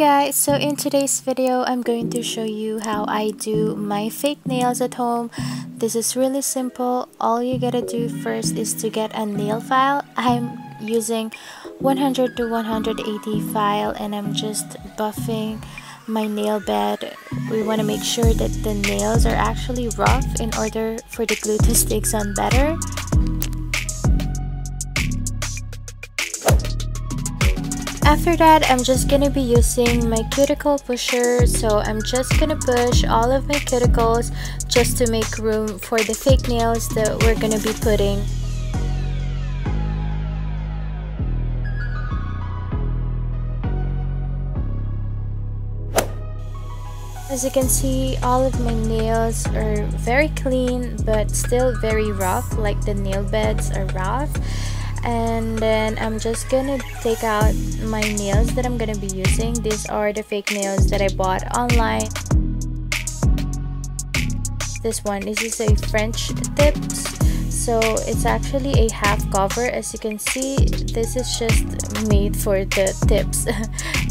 guys, so in today's video I'm going to show you how I do my fake nails at home. This is really simple. All you gotta do first is to get a nail file. I'm using 100 to 180 file and I'm just buffing my nail bed. We want to make sure that the nails are actually rough in order for the glue to stick on better. After that, I'm just gonna be using my cuticle pusher, so I'm just gonna push all of my cuticles just to make room for the fake nails that we're gonna be putting. As you can see, all of my nails are very clean but still very rough, like the nail beds are rough. And then I'm just gonna take out my nails that I'm gonna be using. These are the fake nails that I bought online. This is a French tips, so it's actually a half cover. As you can see, this is just made for the tips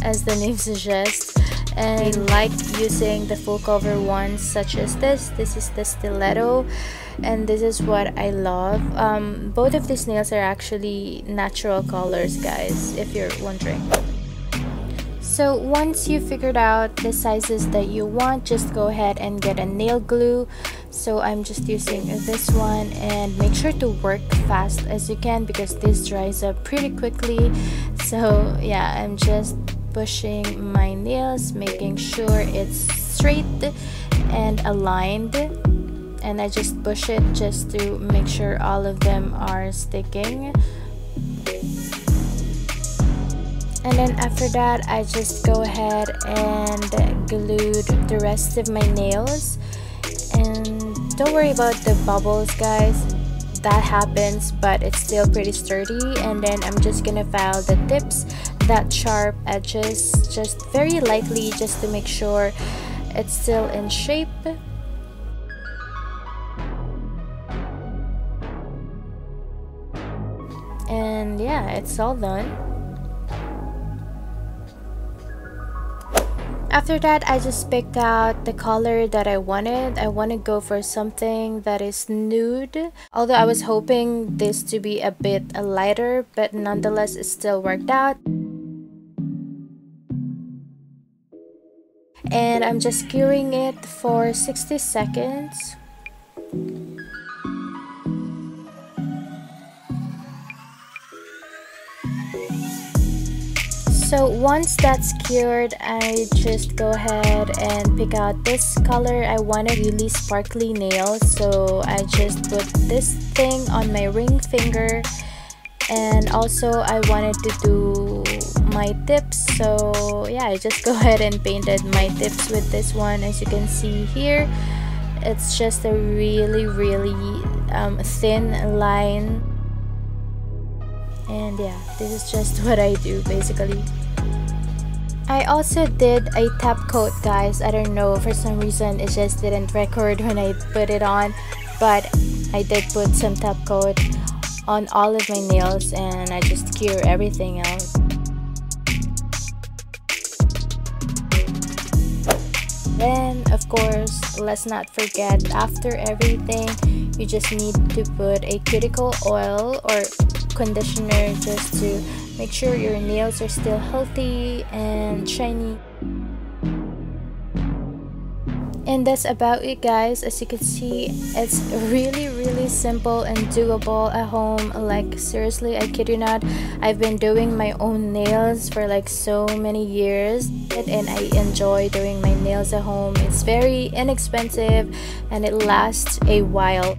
as the name suggests. And I like using the full cover ones such as this. This is the stiletto, and this is what I love. Both of these nails are actually natural colors, guys, if you're wondering. So once you figured out the sizes that you want, just go ahead and get a nail glue. So I'm just using this one, and make sure to work fast as you can because this dries up pretty quickly. So yeah, I'm just pushing my nails, making sure it's straight and aligned, and I just push it just to make sure all of them are sticking. And then after that, I just go ahead and glued the rest of my nails. And don't worry about the bubbles, guys, that happens, but it's still pretty sturdy. And then I'm just gonna file the tips, that sharp edges, just very lightly, just to make sure it's still in shape. And yeah, it's all done. After that, I just picked out the color that I wanted. I want to go for something that is nude, although I was hoping this to be a bit lighter, but nonetheless it still worked out. And I'm just curing it for 60 seconds. So once that's cured, I just go ahead and pick out this color. I wanted really sparkly nails, so I just put this thing on my ring finger. And also I wanted to do my tips, so yeah, I just go ahead and painted my tips with this one. As you can see here, it's just a really thin line. And yeah, this is just what I do basically. I also did a top coat, guys. I don't know, for some reason it just didn't record when I put it on, but I did put some top coat on all of my nails, and I just cure everything out. Then of course, let's not forget, after everything you just need to put a cuticle oil or conditioner just to make sure your nails are still healthy and shiny. And that's about it, guys. As you can see, it's really simple and doable at home. Like seriously, I kid you not, I've been doing my own nails for like so many years, and I enjoy doing my nails at home. It's very inexpensive and it lasts a while.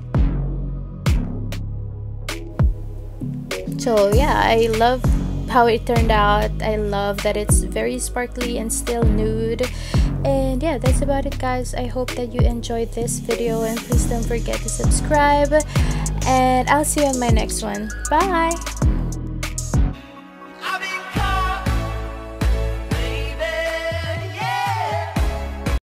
So yeah, I love how it turned out. I love that it's very sparkly and still nude. And yeah, that's about it, guys. I hope that you enjoyed this video, and please don't forget to subscribe, and I'll see you on my next one. Bye.